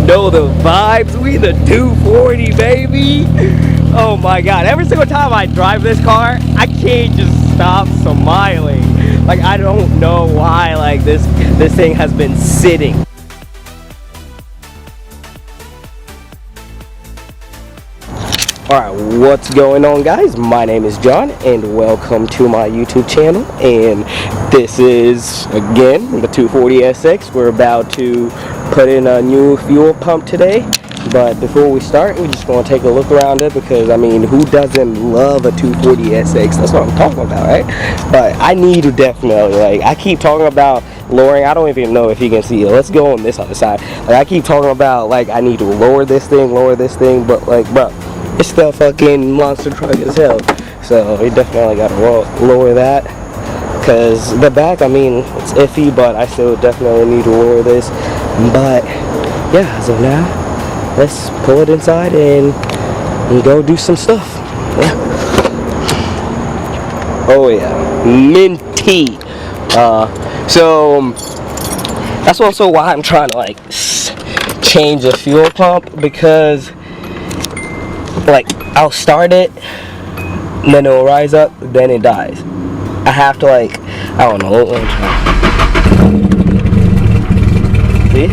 know the vibes. We the 240, baby. Oh my god, every single time I drive this car, I can't just stop smiling. Like, I don't know why, like, this thing has been sitting. Alright, what's going on, guys? My name is John and welcome to my YouTube channel, and this is again the 240SX. We're about to put in a new fuel pump today, but before we start, we're just going to take a look around it because, I mean, who doesn't love a 240SX? That's what I'm talking about, right? But I need to definitely, like, I keep talking about lowering. I don't even know if you can see it. Let's go on this other side. Like, I keep talking about, like, I need to lower this thing, but, like, bro, it's the fucking monster truck as hell. So we definitely gotta lower that. Because the back, I mean, it's iffy, but I still definitely need to lower this. But yeah, so now let's pull it inside and go do some stuff. Yeah. Oh yeah, minty. So that's also why I'm trying to, like, change the fuel pump, because, like, I'll start it, and then it'll rise up, then it dies. I have to, like, I don't know. See?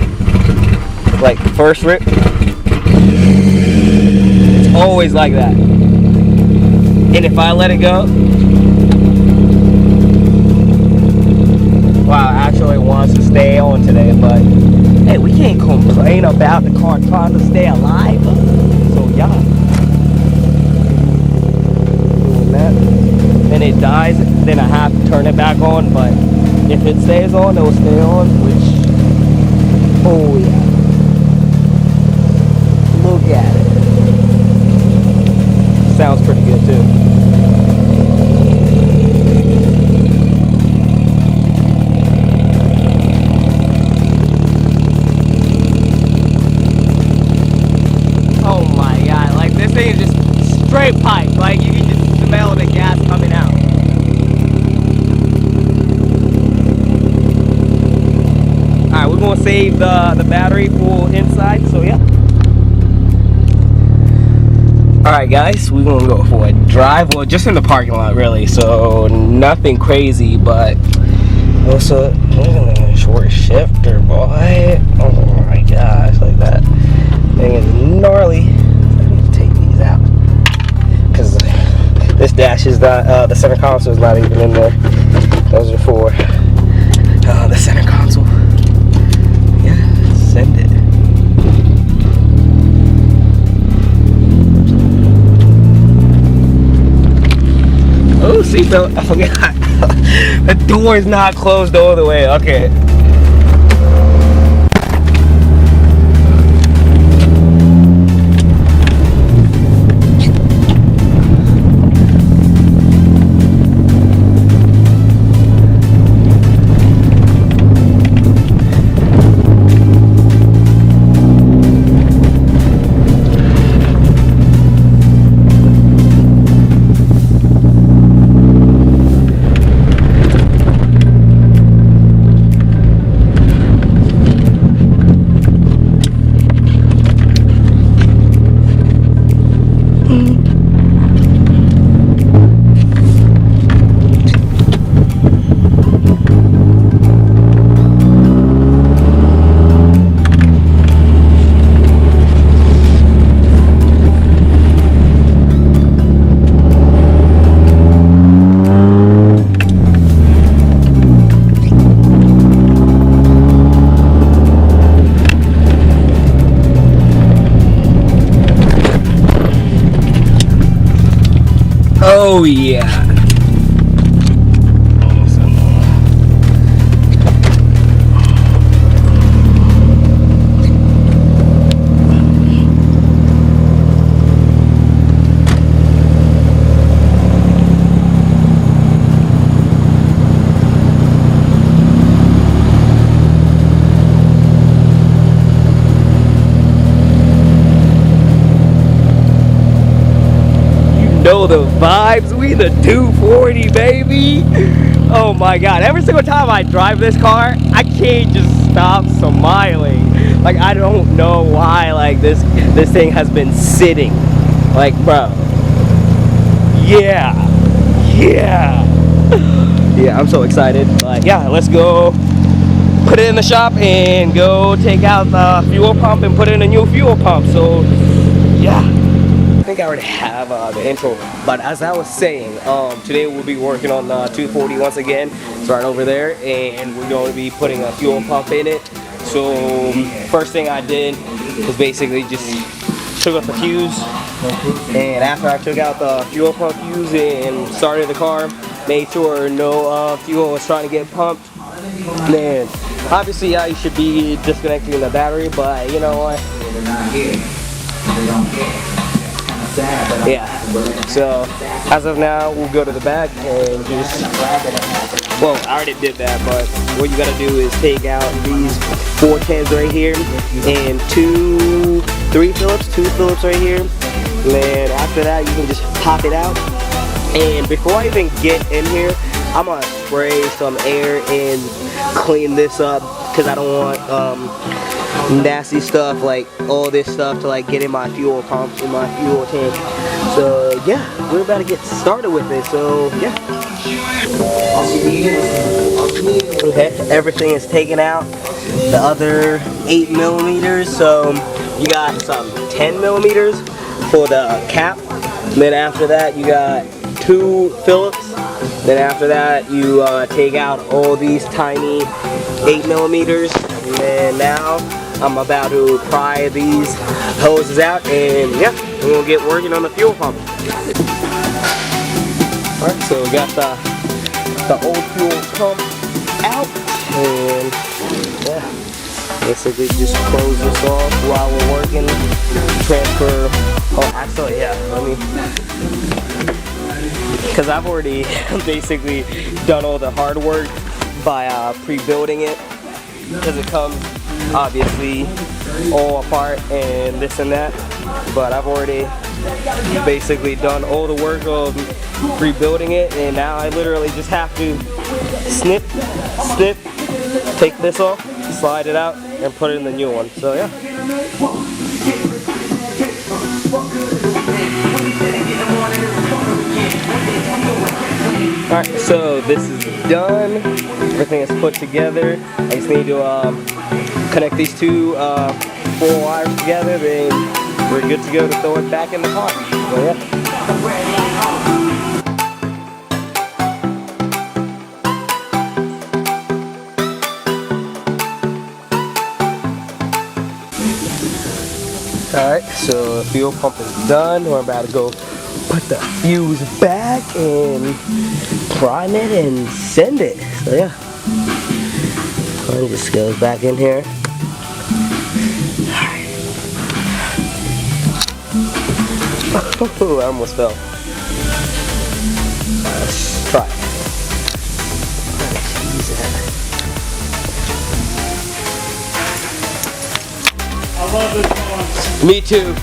Like, first rip, it's always like that. And if I let it go, wow, it actually wants to stay on today, but hey, we can't complain about the car trying to stay alive. So yeah. And it dies, then I have to turn it back on, but if it stays on, it will stay on, which, oh yeah, look at it, sounds pretty good too. Oh my god, like, this thing is just straight pipe, like, you can just smell the gas coming out. Alright, we're gonna save the battery for inside, so yeah. Alright guys, we're gonna go for a drive, well, just in the parking lot really, so nothing crazy, but also short shifter, boy. Oh my gosh, like that thing is gnarly. I need to take these out because this dash is not, the center console is not even in there. Those are for the center console. Yeah, send it. Oh, seatbelt, I forgot. The door is not closed all the way, okay. Oh yeah. Know the vibes. We the 240, baby. Oh my god, every single time I drive this car, I can't just stop smiling. Like, I don't know why, like, this thing has been sitting. Like, bro. Yeah. Yeah, I'm so excited. But yeah, let's go put it in the shop and go take out the fuel pump and put in a new fuel pump. So, yeah. I think I already have the intro, but as I was saying, today we'll be working on the 240 once again. It's right over there, and we're going to be putting a fuel pump in it. So first thing I did was basically just took out the fuse, and after I took out the fuel pump fuse and started the car, made sure no fuel was trying to get pumped. Then obviously, yeah, you should be disconnecting the battery, but you know what? Yeah, so as of now, we'll go to the back and just, well, I already did that, but what you gotta do is take out these 4 cans right here and 2 Phillips right here. And then after that, you can just pop it out. And before I even get in here, I'm gonna spray some air and clean this up because I don't want nasty stuff, like all this stuff, to like get in my fuel pump, in my fuel tank. So yeah, we're about to get started with it. So yeah. Okay, everything is taken out. The other 8 millimeters. So you got some 10 millimeters for the cap. Then after that, you got 2 Phillips. Then after that, you take out all these tiny 8 millimeters. And then now I'm about to pry these hoses out, and yeah, we're gonna get working on the fuel pump. Alright, so we got the old fuel pump out, and yeah, basically just close this off while we're working. Transfer, oh actually yeah, let me, because I've already basically done all the hard work by pre-building it, because it comes obviously all apart and this and that, but I've already basically done all the work of rebuilding it, and now I literally just have to snip, take this off, slide it out, and put it in the new one. So yeah. Alright, so this is done. Everything is put together. I just need to connect these 2 4 wires together, then we're good to go to throw it back in the car. So yeah. Alright, so the fuel pump is done. We're about to go put the fuse back and prime it and send it. So yeah. It just goes back in here. Oh, I almost fell. Let's try it. I love this one. Me too.